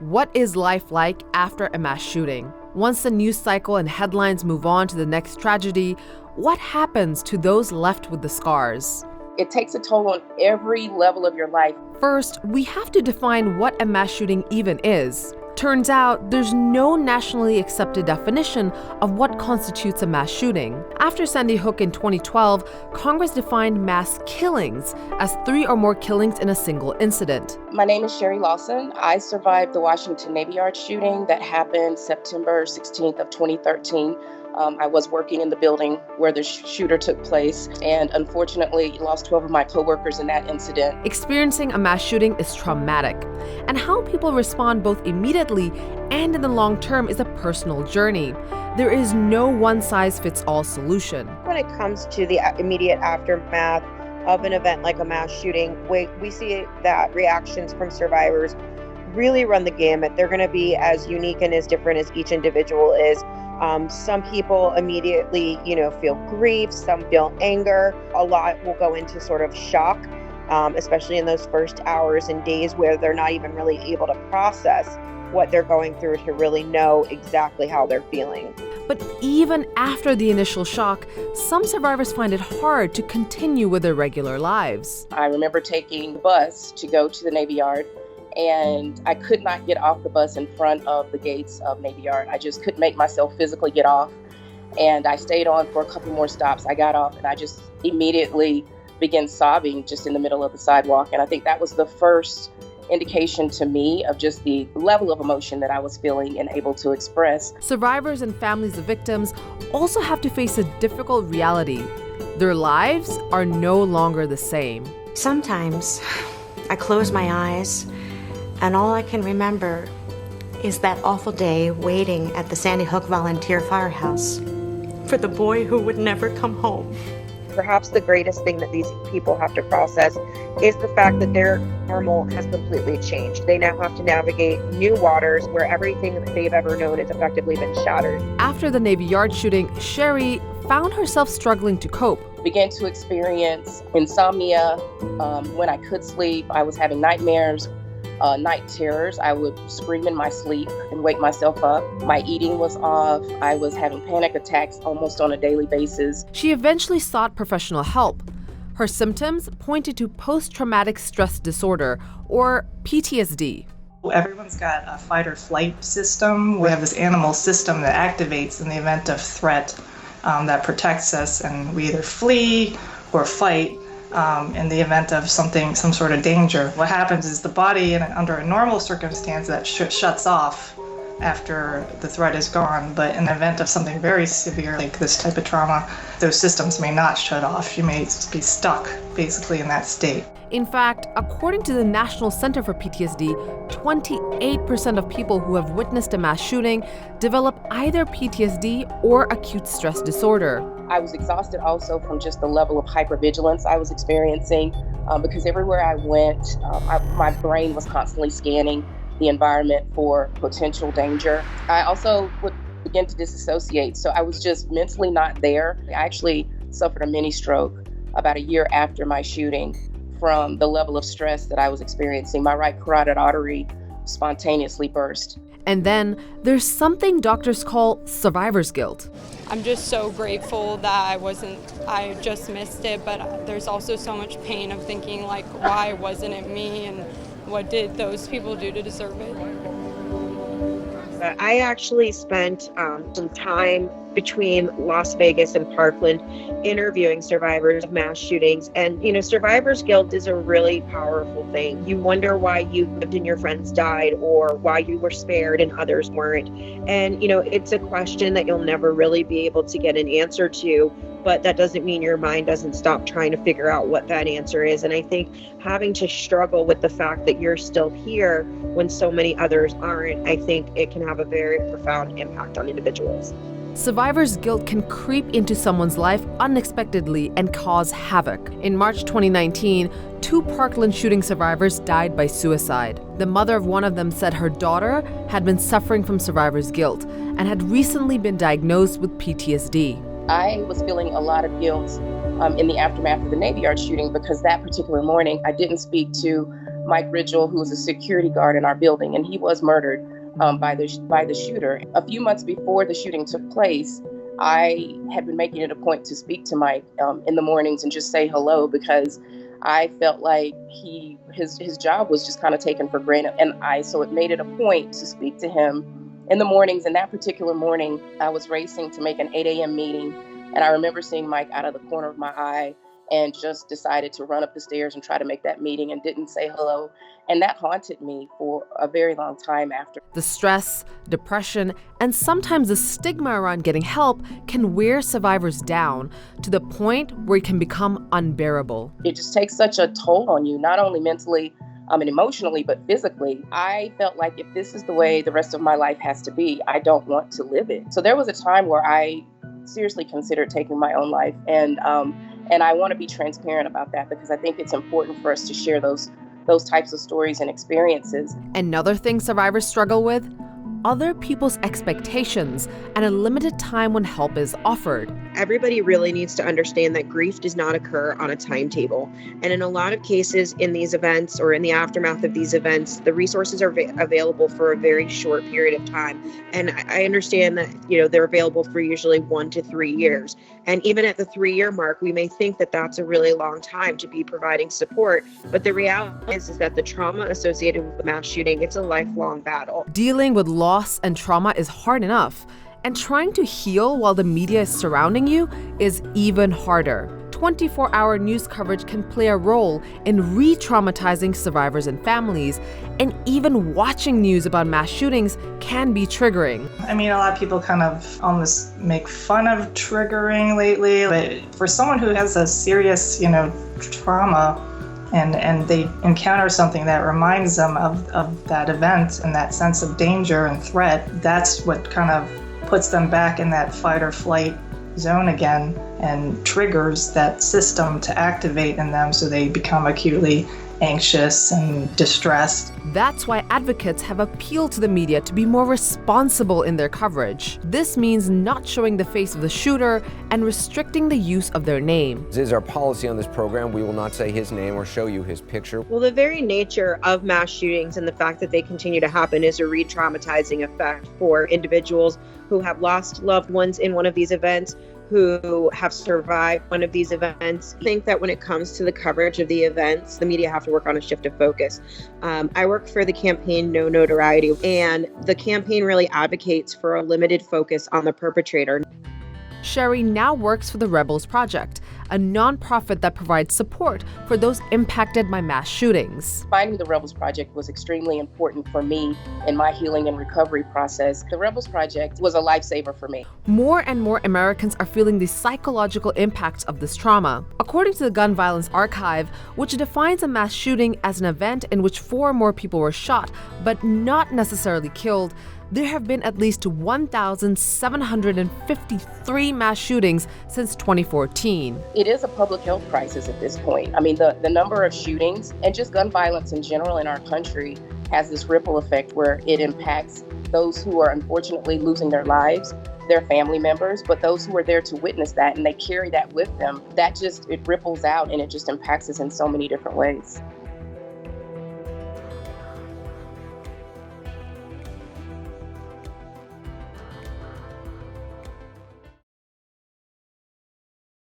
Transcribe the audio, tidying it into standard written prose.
What is life like after a mass shooting? Once the news cycle and headlines move on to the next tragedy, what happens to those left with the scars? It takes a toll on every level of your life. First, we have to define what a mass shooting even is. Turns out there's no nationally accepted definition of what constitutes a mass shooting. After Sandy Hook in 2012, Congress defined mass killings as 3 or more killings in a single incident. My name is Sherry Lawson. I survived the Washington Navy Yard shooting that happened September 16th of 2013. I was working in the building where the shooter took place and unfortunately lost 12 of my coworkers in that incident. Experiencing a mass shooting is traumatic, and how people respond both immediately and in the long term is a personal journey. There is no one-size-fits-all solution. When it comes to the immediate aftermath of an event like a mass shooting, we see that reactions from survivors really run the gamut. They're going to be as unique and as different as each individual is. Some people immediately, feel grief, some feel anger. A lot will go into sort of shock, especially in those first hours and days where they're not even really able to process what they're going through to really know exactly how they're feeling. But even after the initial shock, some survivors find it hard to continue with their regular lives. I remember taking the bus to go to the Navy Yard, and I could not get off the bus in front of the gates of Navy Yard. I just couldn't make myself physically get off. And I stayed on for a couple more stops. I got off and I just immediately began sobbing just in the middle of the sidewalk. And I think that was the first indication to me of just the level of emotion that I was feeling and able to express. Survivors and families of victims also have to face a difficult reality. Their lives are no longer the same. Sometimes I close my eyes and all I can remember is that awful day waiting at the Sandy Hook Volunteer Firehouse for the boy who would never come home. Perhaps the greatest thing that these people have to process is the fact that their normal has completely changed. They now have to navigate new waters where everything that they've ever known has effectively been shattered. After the Navy Yard shooting, Sherry found herself struggling to cope. Began to experience insomnia. When I could sleep, I was having nightmares. Night terrors. I would scream in my sleep and wake myself up. My eating was off. I was having panic attacks almost on a daily basis. She eventually sought professional help. Her symptoms pointed to post-traumatic stress disorder, or PTSD. Everyone's got a fight or flight system. We have this animal system that activates in the event of threat that protects us, and we either flee or fight. In the event of some sort of danger. What happens is the body, under a normal circumstance, that shuts off after the threat is gone. But in the event of something very severe, like this type of trauma, those systems may not shut off. You may be stuck, basically, in that state. In fact, according to the National Center for PTSD, 28% of people who have witnessed a mass shooting develop either PTSD or acute stress disorder. I was exhausted also from just the level of hypervigilance I was experiencing because everywhere I went, my brain was constantly scanning the environment for potential danger. I also would begin to disassociate, so I was just mentally not there. I actually suffered a mini stroke about a year after my shooting from the level of stress that I was experiencing. My right carotid artery spontaneously burst. And then there's something doctors call survivor's guilt. I'm just so grateful that I just missed it, but there's also so much pain of thinking, like, why wasn't it me, and what did those people do to deserve it? I actually spent some time between Las Vegas and Parkland interviewing survivors of mass shootings. And, survivor's guilt is a really powerful thing. You wonder why you lived and your friends died, or why you were spared and others weren't. And, it's a question that you'll never really be able to get an answer to, but that doesn't mean your mind doesn't stop trying to figure out what that answer is. And I think having to struggle with the fact that you're still here when so many others aren't, I think it can have a very profound impact on individuals. Survivor's guilt can creep into someone's life unexpectedly and cause havoc. In March 2019, 2 Parkland shooting survivors died by suicide. The mother of one of them said her daughter had been suffering from survivor's guilt and had recently been diagnosed with PTSD. I was feeling a lot of guilt in the aftermath of the Navy Yard shooting because that particular morning I didn't speak to Mike Ridgel, who was a security guard in our building, and he was murdered by the shooter. A few months before the shooting took place, I had been making it a point to speak to Mike in the mornings and just say hello, because I felt like his job was just kind of taken for granted. So it made it a point to speak to him in the mornings. And that particular morning, I was racing to make an 8 a.m. meeting. And I remember seeing Mike out of the corner of my eye and just decided to run up the stairs and try to make that meeting and didn't say hello. And that haunted me for a very long time after. The stress, depression, and sometimes the stigma around getting help can wear survivors down to the point where it can become unbearable. It just takes such a toll on you, not only mentally and emotionally, but physically. I felt like if this is the way the rest of my life has to be, I don't want to live it. So there was a time where I seriously considered taking my own life. And I want to be transparent about that, because I think it's important for us to share those types of stories and experiences. Another thing survivors struggle with: other people's expectations and a limited time when help is offered. Everybody really needs to understand that grief does not occur on a timetable. And in a lot of cases in these events or in the aftermath of these events, the resources are available for a very short period of time. And I understand that, they're available for usually 1 to 3 years. And even at the 3-year mark, we may think that that's a really long time to be providing support. But the reality is that the trauma associated with the mass shooting, it's a lifelong battle. Dealing with loss and trauma is hard enough, and trying to heal while the media is surrounding you is even harder. 24-hour news coverage can play a role in re-traumatizing survivors and families, and even watching news about mass shootings can be triggering. I mean, a lot of people kind of almost make fun of triggering lately, but for someone who has a serious, trauma, and they encounter something that reminds them of that event and that sense of danger and threat, that's what kind of puts them back in that fight or flight zone again and triggers that system to activate in them, so they become acutely anxious and distressed. That's why advocates have appealed to the media to be more responsible in their coverage. This means not showing the face of the shooter and restricting the use of their name. This is our policy on this program. We will not say his name or show you his picture. Well, the very nature of mass shootings and the fact that they continue to happen is a re-traumatizing effect for individuals who have lost loved ones in one of these events, who have survived one of these events. I think that when it comes to the coverage of the events, the media have to work on a shift of focus. I work for the campaign No Notoriety, and the campaign really advocates for a limited focus on the perpetrator. Sherry now works for the Rebels Project, a nonprofit that provides support for those impacted by mass shootings. Finding the Rebels Project was extremely important for me in my healing and recovery process. The Rebels Project was a lifesaver for me. More and more Americans are feeling the psychological impacts of this trauma. According to the Gun Violence Archive, which defines a mass shooting as an event in which 4 or more people were shot, but not necessarily killed, there have been at least 1,753 mass shootings since 2014. It is a public health crisis at this point. I mean, the number of shootings and just gun violence in general in our country has this ripple effect where it impacts those who are unfortunately losing their lives, their family members, but those who are there to witness that and they carry that with them, it ripples out and it just impacts us in so many different ways.